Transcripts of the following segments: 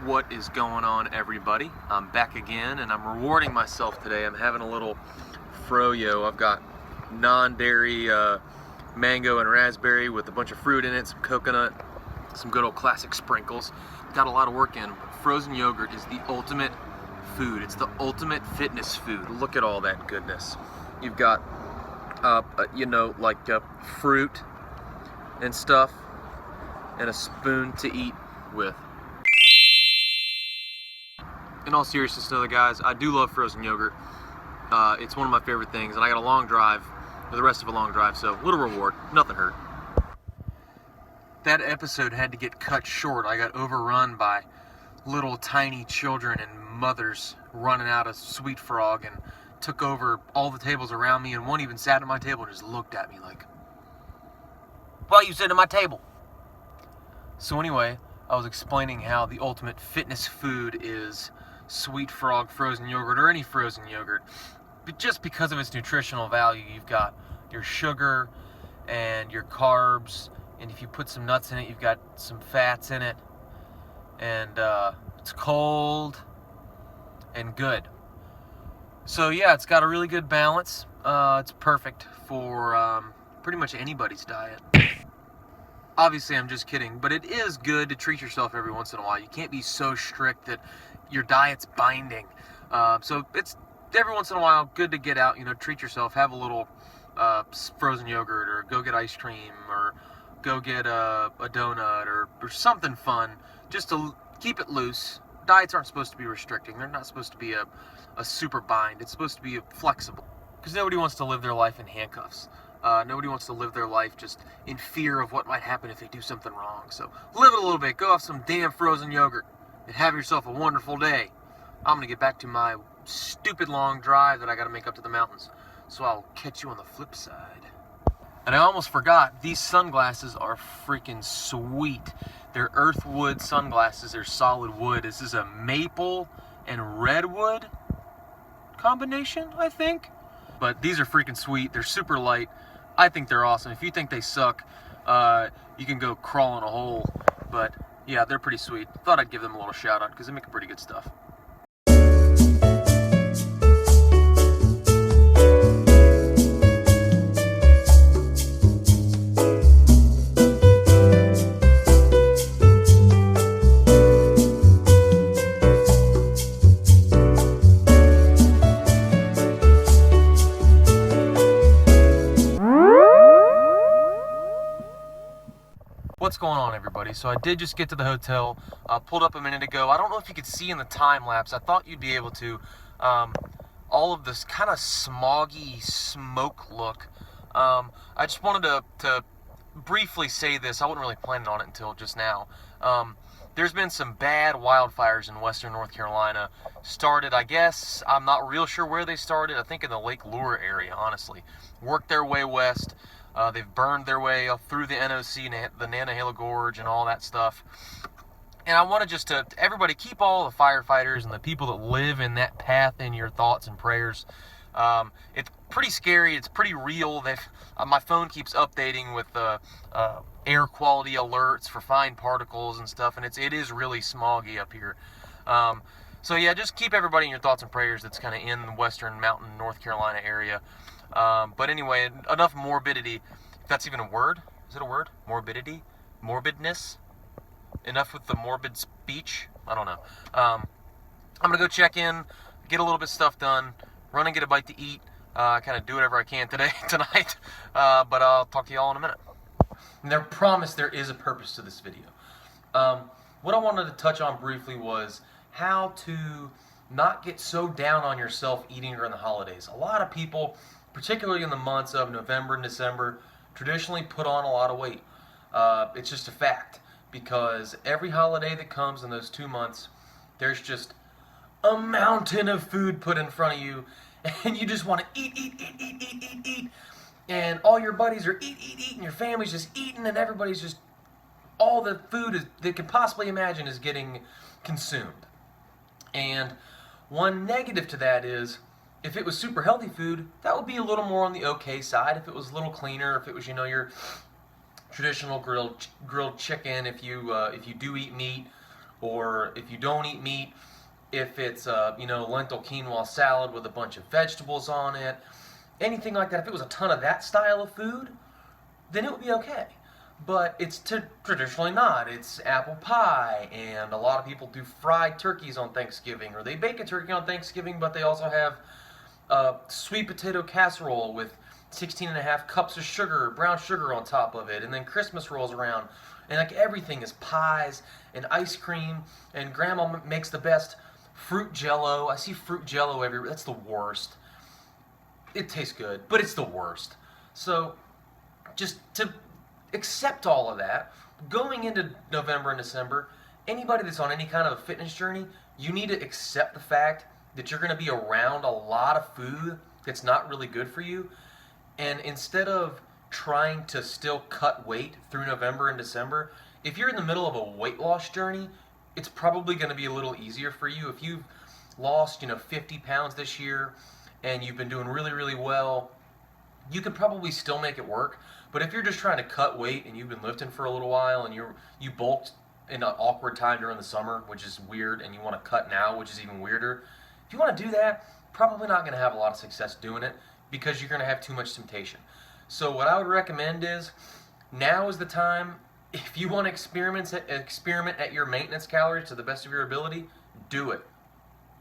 What is going on, everybody? I'm back again and I'm rewarding myself today. I'm having a little froyo. I've got non-dairy mango and raspberry with a bunch of fruit in it, some coconut, some good old classic sprinkles. Got a lot of work in. Frozen yogurt is the ultimate food. It's the ultimate fitness food. Look at all that goodness. You've got fruit and stuff and a spoon to eat with. In all seriousness though, guys, I do love frozen yogurt. It's one of my favorite things, and I got a long drive, or the rest of a long drive, so little reward, nothing hurt. That episode had to get cut short. I got overrun by little tiny children and mothers running out of Sweet Frog and took over all the tables around me, and one even sat at my table and just looked at me like, "Why are you sitting at my table?" So anyway, I was explaining how the ultimate fitness food is Sweet Frog frozen yogurt, or any frozen yogurt. But just because of its nutritional value, you've got your sugar and your carbs, and if you put some nuts in it, you've got some fats in it, and it's cold and good. So yeah, it's got a really good balance. It's perfect for pretty much anybody's diet. Obviously, I'm just kidding, but it is good to treat yourself every once in a while. You can't be so strict that your diet's binding. So it's every once in a while good to get out, treat yourself, have a little frozen yogurt, or go get ice cream, or go get a donut, or something fun, just to keep it loose. Diets aren't supposed to be restricting. They're not supposed to be a super bind. It's supposed to be flexible, because nobody wants to live their life in handcuffs. Nobody wants to live their life just in fear of what might happen if they do something wrong. So live it a little bit. Go have some damn frozen yogurt and have yourself a wonderful day. I'm going to get back to my stupid long drive that I got to make up to the mountains. So I'll catch you on the flip side. And I almost forgot, these sunglasses are freaking sweet. They're Earthwood sunglasses. They're solid wood. This is a maple and redwood combination, I think. But these are freaking sweet. They're super light. I think they're awesome. If you think they suck, you can go crawl in a hole. But yeah, they're pretty sweet. Thought I'd give them a little shout out because they make pretty good stuff. What's going on, everybody? So I did just get to the hotel, pulled up a minute ago. I don't know if you could see in the time lapse. I thought you'd be able to. All of this kind of smoggy smoke look. I just wanted to briefly say this. I wasn't really planning on it until just now. There's been some bad wildfires in western North Carolina. Started, I guess, I'm not real sure where they started. I think in the Lake Lure area, honestly. Worked their way west. They've burned their way up through the NOC, the Nantahala Gorge, and all that stuff. And I want to everybody, keep all the firefighters and the people that live in that path in your thoughts and prayers. It's pretty scary. It's pretty real. My phone keeps updating with air quality alerts for fine particles and stuff, and it is really smoggy up here. So yeah, just keep everybody in your thoughts and prayers that's kind of in the western mountain North Carolina area. But anyway, enough morbidity, if that's even a word. Is it a word? Morbidity? Morbidness? Enough with the morbid speech? I don't know. I'm going to go check in, get a little bit of stuff done, run and get a bite to eat, kind of do whatever I can tonight, but I'll talk to you all in a minute. And I promise there is a purpose to this video. What I wanted to touch on briefly was how to not get so down on yourself eating during the holidays. A lot of people, particularly in the months of November and December, traditionally put on a lot of weight. It's just a fact, because every holiday that comes in those 2 months, there's just a mountain of food put in front of you, and you just want to eat, and all your buddies are eat, and your family's just eating, and everybody's just, all the food they could possibly imagine is getting consumed. And one negative to that is, if it was super healthy food, that would be a little more on the okay side. If it was a little cleaner, if it was, your traditional grilled chicken, if you do eat meat, or if you don't eat meat, if it's lentil quinoa salad with a bunch of vegetables on it, anything like that. If it was a ton of that style of food, then it would be okay. But it's traditionally not. It's apple pie, and a lot of people do fried turkeys on Thanksgiving, or they bake a turkey on Thanksgiving, but they also have sweet potato casserole with 16 and a half cups of sugar, brown sugar on top of it, and then Christmas rolls around, and like everything is pies and ice cream, and Grandma makes the best fruit jello. I see fruit jello everywhere. That's the worst. It tastes good, but it's the worst. So just to accept all of that, going into November and December, anybody that's on any kind of a fitness journey, you need to accept the fact that you're going to be around a lot of food that's not really good for you. And instead of trying to still cut weight through November and December, if you're in the middle of a weight loss journey, it's probably going to be a little easier for you. If you've lost, 50 pounds this year and you've been doing really, really well, you could probably still make it work. But if you're just trying to cut weight and you've been lifting for a little while and you bulked in an awkward time during the summer, which is weird, and you want to cut now, which is even weirder, if you want to do that, probably not going to have a lot of success doing it because you're going to have too much temptation. So what I would recommend is, now is the time. If you want to experiment at your maintenance calories to the best of your ability, do it.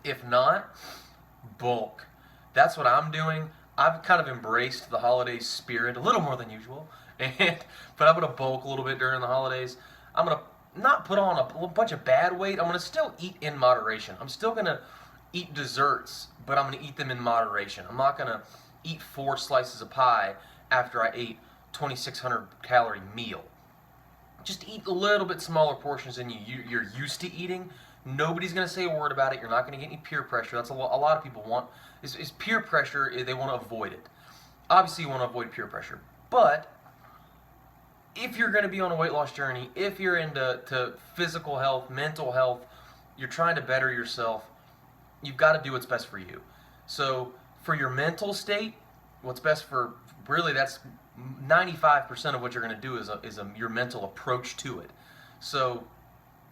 If not, bulk. That's what I'm doing. I've kind of embraced the holiday spirit a little more than usual, but I'm going to bulk a little bit during the holidays. I'm going to not put on a bunch of bad weight. I'm going to still eat in moderation. I'm still going to eat desserts, but I'm going to eat them in moderation. I'm not going to eat 4 slices of pie after I ate 2,600 calorie meal. Just eat a little bit smaller portions than you're used to eating. Nobody's going to say a word about it. You're not going to get any peer pressure. That's a lot of people want. Is peer pressure. They want to avoid it. Obviously, you want to avoid peer pressure. But if you're going to be on a weight loss journey, if you're into physical health, mental health, you're trying to better yourself, you've got to do what's best for you. So for your mental state, what's best for, really, that's 95% of what you're going to do is your mental approach to it. So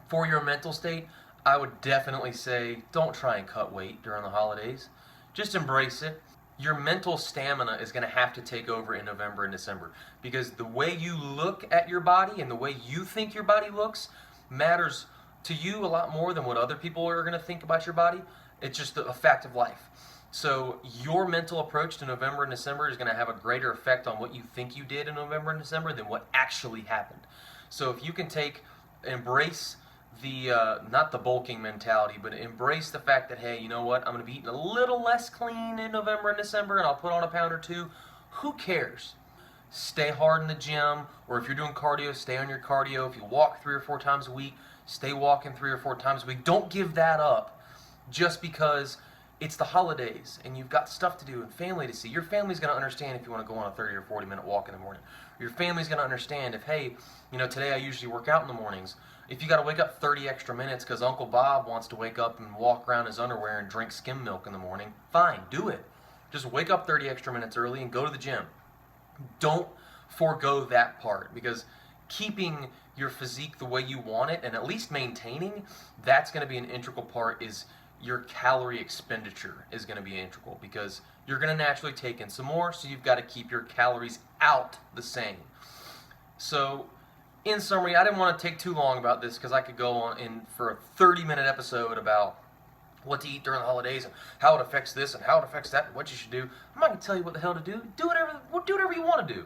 for your mental state, I would definitely say don't try and cut weight during the holidays. Just embrace it. Your mental stamina is going to have to take over in November and December, because the way you look at your body and the way you think your body looks matters to you a lot more than what other people are going to think about your body. It's just a fact of life. So your mental approach to November and December is going to have a greater effect on what you think you did in November and December than what actually happened. So if you can embrace the, not the bulking mentality, but embrace the fact that, hey, you know what, I'm going to be eating a little less clean in November and December, and I'll put on a pound or 2. Who cares? Stay hard in the gym, or if you're doing cardio, stay on your cardio. If you walk 3 or 4 times a week, stay walking 3 or 4 times a week. Don't give that up just because it's the holidays and you've got stuff to do and family to see. Your family's going to understand if you want to go on a 30 or 40 minute walk in the morning. Your family's going to understand if, hey, today I usually work out in the mornings. If you got to wake up 30 extra minutes because Uncle Bob wants to wake up and walk around his underwear and drink skim milk in the morning, fine, do it. Just wake up 30 extra minutes early and go to the gym. Don't forego that part, because keeping your physique the way you want it and at least maintaining, that's going to be an integral part. Is your calorie expenditure is going to be integral, because you're going to naturally take in some more, so you've got to keep your calories out the same. So in summary, I didn't want to take too long about this because I could go on for a 30-minute episode about what to eat during the holidays and how it affects this and how it affects that and what you should do. I'm not going to tell you what the hell to do. Do whatever you want to do.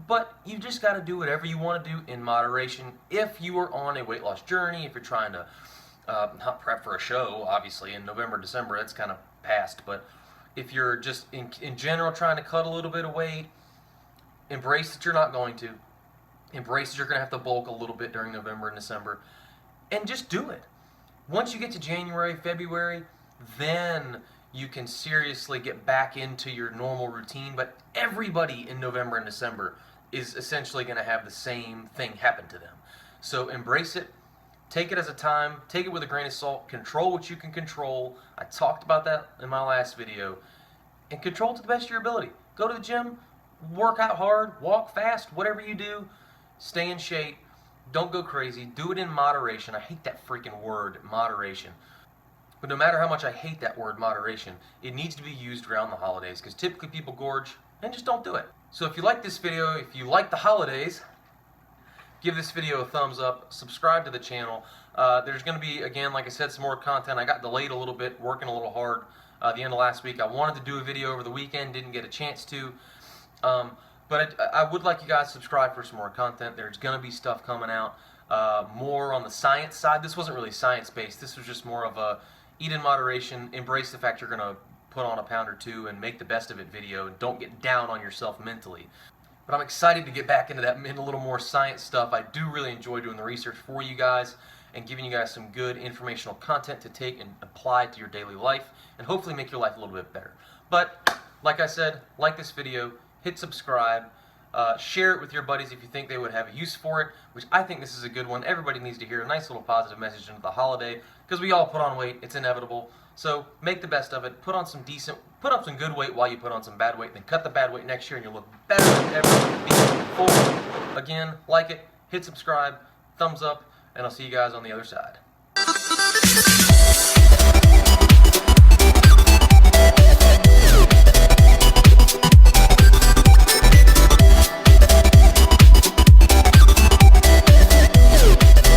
But you just got to do whatever you want to do in moderation. If you are on a weight loss journey, if you're trying to not prep for a show, obviously, in November, December, that's kind of past. But if you're just in general trying to cut a little bit of weight, embrace that you're not going to. Embrace that you're going to have to bulk a little bit during November and December. And just do it. Once you get to January, February, then you can seriously get back into your normal routine. But everybody in November and December is essentially going to have the same thing happen to them. So embrace it. Take it as a time. Take it with a grain of salt. Control what you can control. I talked about that in my last video. And control to the best of your ability. Go to the gym. Work out hard. Walk fast. Whatever you do. Stay in shape. Don't go crazy. Do it in moderation. I hate that freaking word, moderation. But no matter how much I hate that word, moderation, it needs to be used around the holidays because typically people gorge and just don't do it. So if you like this video, if you like the holidays, give this video a thumbs up, subscribe to the channel. There's going to be, again, like I said, some more content. I got delayed a little bit, working a little hard the end of last week. I wanted to do a video over the weekend, didn't get a chance to. But I would like you guys to subscribe for some more content. There's going to be stuff coming out more on the science side. This wasn't really science-based. This was just more of a eat in moderation, embrace the fact you're going to put on a pound or two and make the best of it video, and don't get down on yourself mentally. But I'm excited to get back into that a little more science stuff. I do really enjoy doing the research for you guys and giving you guys some good informational content to take and apply to your daily life and hopefully make your life a little bit better. But like I said, like this video, hit subscribe, share it with your buddies if you think they would have a use for it, which I think this is a good one. Everybody needs to hear a nice little positive message into the holiday because we all put on weight. It's inevitable. So make the best of it. Put on some good weight while you put on some bad weight, then cut the bad weight next year and you'll look better than ever before. Again, like it, hit subscribe, thumbs up, and I'll see you guys on the other side.